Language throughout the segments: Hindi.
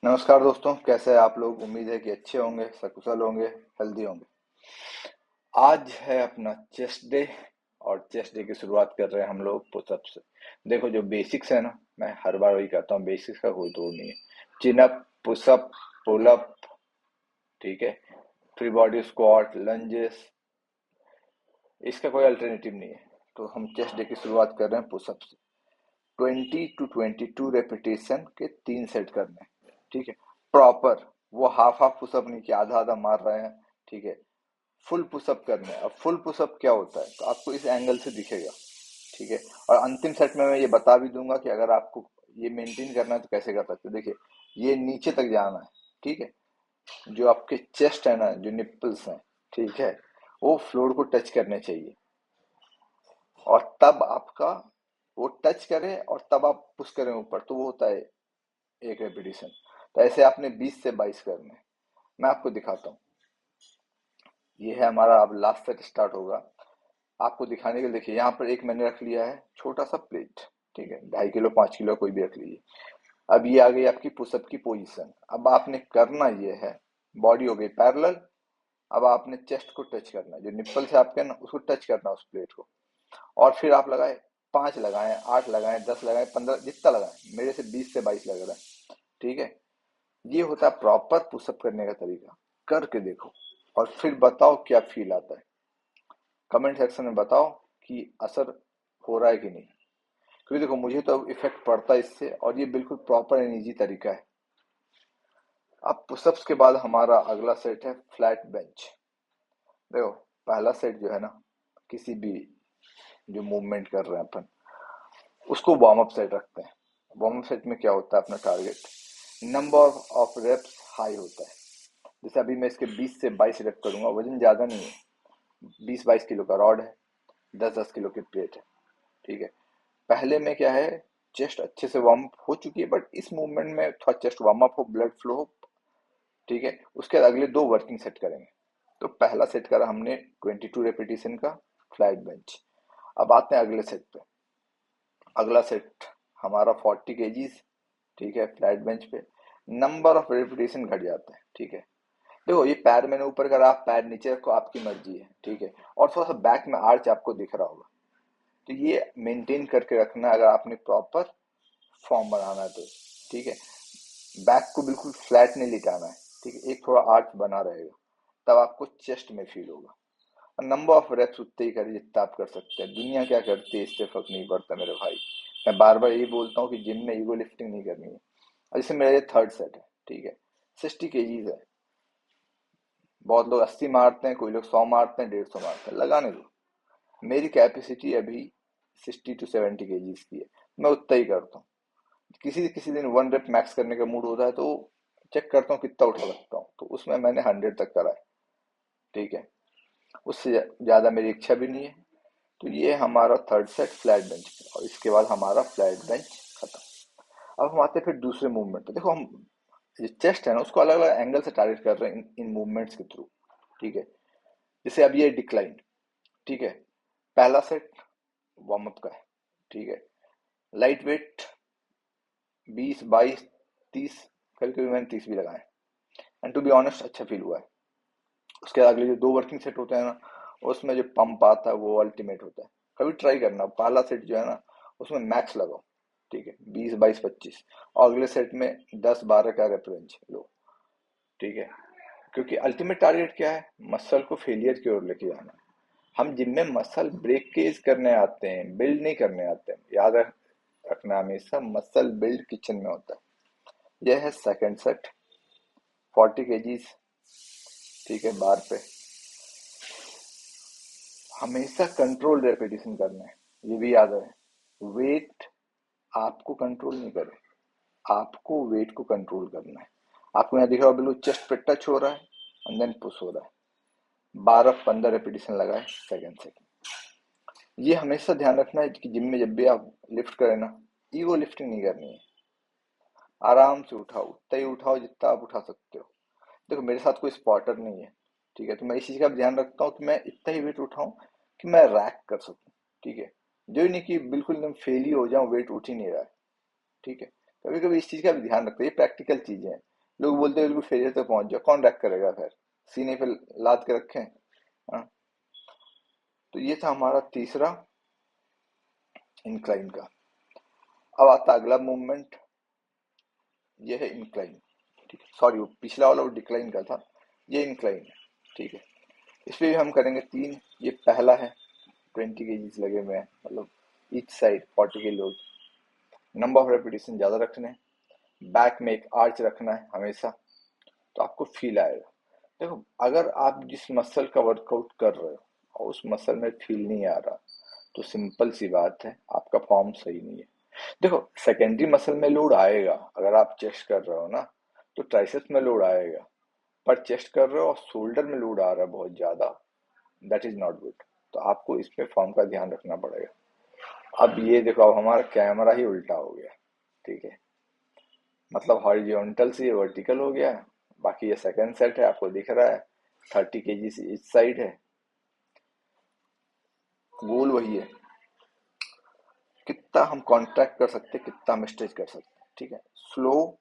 नमस्कार दोस्तों, कैसे हैं आप लोग। उम्मीद है कि अच्छे होंगे, सकुशल होंगे, हेल्दी होंगे। आज है अपना चेस्ट डे और चेस्ट डे की शुरुआत कर रहे हैं हम लोग पुशअप से। देखो, जो बेसिक्स है ना, मैं हर बार वही कहता हूँ, बेसिक्स का कोई तोड़ नहीं है। Chin up, push up, pull up, ठीक है, फ्री बॉडी स्क्वाट, लंजेस, इसका कोई अल्टरनेटिव नहीं है। तो हम चेस्ट डे की शुरुआत कर रहे हैं पुशअप से। 20 to 22 रेपिटेशन के 3 सेट करने हैं, ठीक है। प्रॉपर, वो हाफ हाफ पुशअप नहीं कि आधा आधा मार रहे हैं, ठीक है। फुल पुशअप करने हैं। अब फुल पुशअप क्या होता है तो आपको इस एंगल से दिखेगा, ठीक है। और अंतिम सेट में मैं ये बता भी दूंगा कि अगर आपको ये मेंटेन करना है तो कैसे कर सकते हो। देखिए, ये नीचे तक जाना है, ठीक है। जो आपके चेस्ट है ना, जो निप्पल्स हैं, ठीक है, वो फ्लोर को टच करने चाहिए। और तब आपका वो टच करे और तब आप पुश करें ऊपर, तो वो होता है एक रेपिटेशन। तो ऐसे आपने 20 से 22 करने हैं। मैं आपको दिखाता हूँ। ये है हमारा, अब लास्ट सेट स्टार्ट होगा। आपको दिखाने के लिए देखिए, यहाँ पर एक मैंने रख लिया है छोटा सा प्लेट, ठीक है। 2.5 किलो 5 किलो कोई भी रख लीजिए। अब ये आ गई आपकी पुशअप की पोजीशन। अब आपने करना ये है, बॉडी हो गई पैरेलल। अब आपने चेस्ट को टच करना है, जो निप्पल से आपके ना उसको टच करना है, उस प्लेट को। और फिर आप लगाए, 5 लगाए, 8 लगाए, 10 लगाए, 15, जितना लगाए। मेरे से 20 से 22 लग रहा है, ठीक है। ये होता है प्रॉपर पुशअप करने का तरीका। करके देखो और फिर बताओ क्या फील आता है। कमेंट सेक्शन में बताओ कि असर हो रहा है कि नहीं। क्योंकि देखो, मुझे तो इफेक्ट पड़ता है इससे, और ये बिल्कुल प्रॉपर एंड ईजी तरीका है। अब पुशअप्स के बाद हमारा अगला सेट है फ्लैट बेंच। देखो, पहला सेट जो है ना, किसी भी जो मूवमेंट कर रहे हैं अपन, उसको वार्म अप सेट रखते हैं। वार्म अप सेट में क्या होता है, अपना target number of reps high होता है। जैसे अभी मैं इसके 20 से 22 रेप करूंगा, वजन ज्यादा नहीं है, 20-22 किलो का रॉड है, 10-10 किलो की प्लेट है, ठीक है। पहले में क्या है, चेस्ट अच्छे से वार्म अप हो चुकी है, बट इस मूवमेंट में थोड़ा चेस्ट वार्म अप हो, ब्लड फ्लो हो, ठीक है। उसके बाद अगले 2 वर्किंग सेट करेंगे। तो पहला सेट करा हमने 22 रेपिटेशन का फ्लैट बेंच। अब आते हैं अगले सेट पे। अगला सेट हमारा 40 kgs, ठीक है, फ्लैट बेंच पे। नंबर ऑफ रेपिटेशन घट जाता है, ठीक है। देखो, ये पैर मैंने ऊपर करा, आप पैर नीचे रखो, आपकी मर्जी है, ठीक है। और थोड़ा सा बैक में आर्च आपको दिख रहा होगा। तो ये मेंटेन करके रखना है अगर आपने प्रॉपर फॉर्म बनाना है तो, ठीक है। बैक को बिल्कुल फ्लैट नहीं लिटाना है, ठीक है। एक थोड़ा आर्च बना रहेगा, तब आपको चेस्ट में फील होगा। और नंबर ऑफ रेप्स उतने ही करें जितना आप कर सकते हैं। दुनिया क्या करती है इससे फर्क नहीं पड़ता मेरे भाई। मैं बार बार यही बोलता हूँ कि जिम में ईगो लिफ्टिंग नहीं करनी है। और जैसे मेरा ये थर्ड सेट है, ठीक है, 60 kgs है। बहुत लोग 80 मारते हैं, कोई लोग 100 मारते हैं, 150 मारते हैं, लगाने दो। मेरी कैपेसिटी अभी 60 to 70 kgs की है, मैं उतना ही करता हूँ। किसी किसी दिन 1 रेप मैक्स करने का मूड होता है तो चेक करता हूँ कितना उठा सकता हूँ, तो उसमें मैंने 100 तक करा है, ठीक है। उससे ज्यादा मेरी इच्छा भी नहीं है। तो ये हमारा थर्ड सेट फ्लैट बेंच पे, और इसके बाद हमारा फ्लैट बेंच खत्म। अब हम आते हैं फिर दूसरे मूवमेंट पे। देखो, हम जो चेस्ट है ना, उसको अलग अलग एंगल से टारगेट कर रहे हैं इन मूवमेंट्स के थ्रू, ठीक है। जैसे अब ये डिक्लाइन, ठीक है। पहला सेट वार्म अप का है, ठीक है। लाइट वेट 20 22 30, कभी कभी मैंने 30 भी लगाए। एंड टू बी ऑनेस्ट, अच्छा फील हुआ है। उसके अगले जो 2 वर्किंग सेट होते हैं ना, उसमें जो पंप आता है वो अल्टीमेट होता है। कभी ट्राई करना, पहला सेट जो है ना, उसमें मैक्स लगाओ, ठीक है, 20 22 25। और अगले सेट में 10 12 का रेफरेंस लो, ठीक है। क्योंकि अल्टीमेट टारगेट क्या है, मसल को फेलियर की ओर लेके जाना है। हम जिम में मसल ब्रेकेज करने आते हैं, बिल्ड नहीं करने आते हैं। याद रखना, हमेशा मसल बिल्ड किचन में होता है। यह है सेकंड सेट, 40 kgs, ठीक है, बार पे। हमेशा कंट्रोल रेपिटेशन करना है, ये भी याद रहे। वेट आपको कंट्रोल नहीं करे, आपको वेट को कंट्रोल करना है। आपको यहाँ दिख रहा हो, बिल्कुल चेस्ट पे टच हो रहा है एंड देन पुश हो रहा है। 12 15 रेपिटेशन लगाए सेकंड से। ये हमेशा ध्यान रखना है कि जिम में जब भी आप लिफ्ट करें ना, ईगो लिफ्टिंग नहीं करनी है। आराम से उठाओ, उतना ही उठाओ जितना आप उठा सकते हो। देखो, मेरे साथ कोई स्पॉटर नहीं है, ठीक है। तो मैं इस चीज का ध्यान रखता हूँ कि मैं इतना ही वेट उठाऊं कि मैं रैक कर सकूं, ठीक है। जो ही नहीं कि बिल्कुल एकदम फेल ही हो जाऊं, वेट उठ ही नहीं रहा है, ठीक है। कभी कभी इस चीज का भी ध्यान रखते हैं, ये प्रैक्टिकल चीजें हैं। लोग बोलते हैं बिल्कुल फेलियर तक पहुंच जाओ, कौन रैक करेगा फिर, सीने पे लाद के रखें। हाँ, तो ये था हमारा तीसरा इंक्लाइन का। अब आता अगला मूवमेंट, ये है इंक्लाइन। ठीक है, सॉरी वो पिछला वाला वो डिक्लाइन का था, ये इंक्लाइन है। ठीक है, इस पे भी हम करेंगे तीन। ये पहला है, 20 kgs लगे हुए हैं, मतलब each side 40 kilo. Number of repetition ज्यादा रखने हैं, बैक में एक आर्च रखना है हमेशा, तो आपको फील आएगा। देखो, अगर आप जिस मसल का वर्कआउट कर रहे हो और उस मसल में फील नहीं आ रहा, तो सिंपल सी बात है, आपका फॉर्म सही नहीं है। देखो, सेकेंडरी मसल में लोड आएगा, अगर आप चेस्ट कर रहे हो ना, तो ट्राइसेप्स में लोड आएगा। पर चेस्ट कर रहे हो और शोल्डर में लोड आ रहा है बहुत ज्यादा, दैट इज नॉट गुड। तो आपको इसमें फॉर्म का ध्यान रखना पड़ेगा। अब ये देखो, अब हमारा कैमरा ही उल्टा हो गया। ठीक है, मतलब हॉरिजॉन्टल से वर्टिकल हो गया। बाकी ये सेकंड सेट है, आपको दिख रहा है 30 kg से इस साइड है, गोल वही है। कितना हम कॉन्ट्रैक्ट कर सकते हैं, कितना हम स्ट्रेच कर सकते हैं। ठीक है, स्लो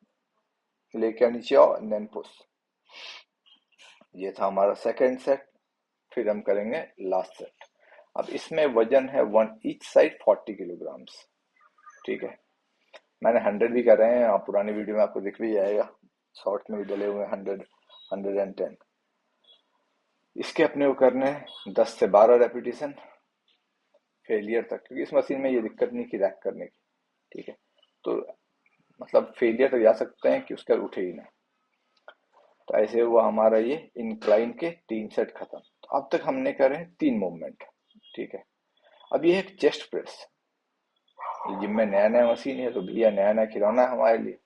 लेके नीचे आओ, देन पुश। ये था हमारा सेकंड सेट। फिर हम करेंगे लास्ट सेट। अब इसमें वजन है वन ईच साइड 40 किलोग्राम्स। ठीक है, मैंने 100 भी कर रहे हैं, आप पुरानी वीडियो में आपको दिख भी जाएगा, शॉर्ट में भी डले हुए 100, 110। इसके अपने को करने हैं 10 से 12 रेपिटेशन फेलियर तक, क्योंकि इस मशीन में ये दिक्कत नहीं की रैक करने की। ठीक है, तो मतलब फेलियर तक जा सकते हैं कि उसका उठे ही ना। तो ऐसे हुआ हमारा ये इंक्लाइन के 3 सेट खत्म। तो अब तक हमने करे 3 मूवमेंट। ठीक है, अब ये है चेस्ट प्रेस। ये जिम में नया नया मशीन है, तो भैया नया नया खिलौना है हमारे लिए।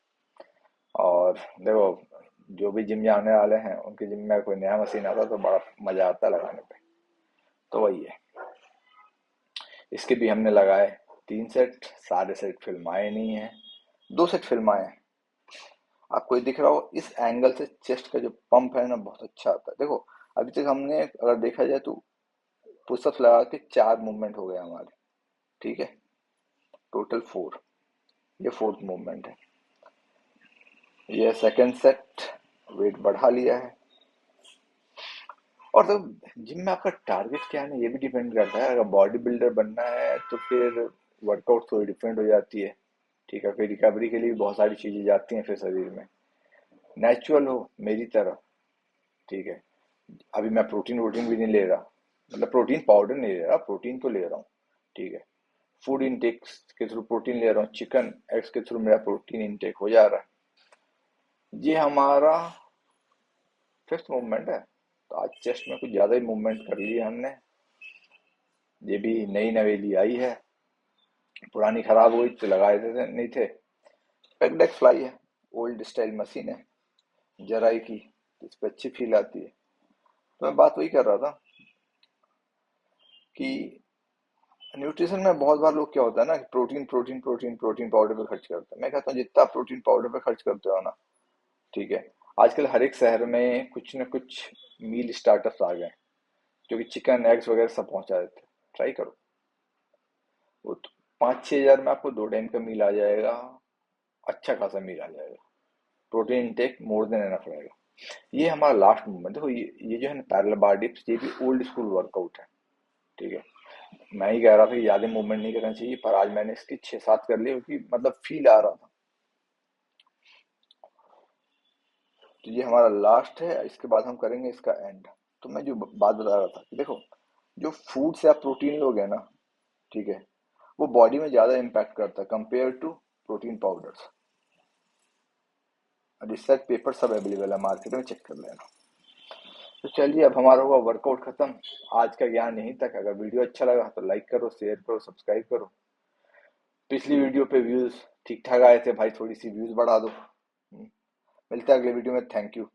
और देखो, जो भी जिम जाने वाले हैं उनके जिम में कोई नया मशीन आता तो बड़ा मजा आता लगाने पे। तो वही है, इसके भी हमने लगाए 3 सेट। सारे सेट फिल्माए नहीं है, 2 सेट फिल्माए हैं। आपको ये दिख रहा हो, इस एंगल से चेस्ट का जो पंप है ना, बहुत अच्छा आता है। देखो, अभी तक हमने अगर देखा जाए तो पुशअप्स लगा के 4 मूवमेंट हो गए हमारे। ठीक है, टोटल 4। ये फोर्थ मूवमेंट है। ये सेकंड सेट, वेट बढ़ा लिया है। और तो जिम में आपका टारगेट क्या है ना, ये भी डिपेंड करता है। अगर बॉडी बिल्डर बनना है तो फिर वर्कआउट थोड़ी डिफरेंट हो जाती है। ठीक है, फिर रिकवरी के लिए भी बहुत सारी चीजें जाती हैं फिर शरीर में। नेचुरल हो मेरी तरह। ठीक है, अभी मैं प्रोटीन वोटीन भी नहीं ले रहा, मतलब प्रोटीन पाउडर नहीं ले रहा, प्रोटीन तो ले रहा हूँ। ठीक है, फूड इनटेक के थ्रू प्रोटीन ले रहा हूँ, चिकन एग्स के थ्रू मेरा प्रोटीन इनटेक हो जा रहा है। ये हमारा फिफ्थ मूवमेंट है। तो आज चेस्ट में कुछ ज्यादा ही मूवमेंट कर लिया हमने। ये भी नई नवेली आई है, पुरानी खराब हुई तो लगाए थे नहीं थे। पेगडेक फ्लाई है, ओल्ड स्टाइल मशीन है, जराई की, इस पर अच्छी फील आती है। तो मैं बात वही कर रहा था कि न्यूट्रिशन में बहुत बार लोग क्या होता है ना, protein protein protein protein powder पे खर्च करते हैं। मैं कहता हूँ जितना प्रोटीन पाउडर पे खर्च करते हो ना, ठीक है, आजकल हर एक शहर में कुछ न कुछ मील स्टार्टअप्स आ गए हैं, जो कि चिकन एग्स वगैरह सब पहुंचा देते हैं। ट्राई करो, वो तो 5-6 हज़ार में आपको 2 टाइम का मील आ जाएगा, अच्छा खासा मील आ जाएगा। Protein intake more than enough रहेगा। ये हमारा लास्ट मूवमेंट। देखो, ये जो है ना पैरेलल बार डिप्स, ये भी ओल्ड स्कूल वर्कआउट है। ठीक है, मैं ही कह रहा था कि ज्यादा मूवमेंट नहीं करना चाहिए, पर आज मैंने इसकी 6-7 कर ली, क्योंकि मतलब फील आ रहा था। तो ये हमारा लास्ट है, इसके बाद हम करेंगे इसका एंड। तो मैं जो बात बता रहा था कि देखो, जो फूड से आप प्रोटीन लोगे ना, ठीक है, वो बॉडी में ज्यादा इम्पैक्ट करता है compare to protein powders. Research paper सब अवेलेबल है मार्केट में, चेक कर लेना। तो चलिए, अब हमारा हुआ वर्कआउट खत्म। आज का ज्ञान यहीं तक। अगर वीडियो अच्छा लगा तो लाइक करो, शेयर करो, सब्सक्राइब करो। पिछली वीडियो पे व्यूज ठीक ठाक आए थे भाई, थोड़ी सी व्यूज बढ़ा दो। मिलते हैं अगले वीडियो में। Thank you.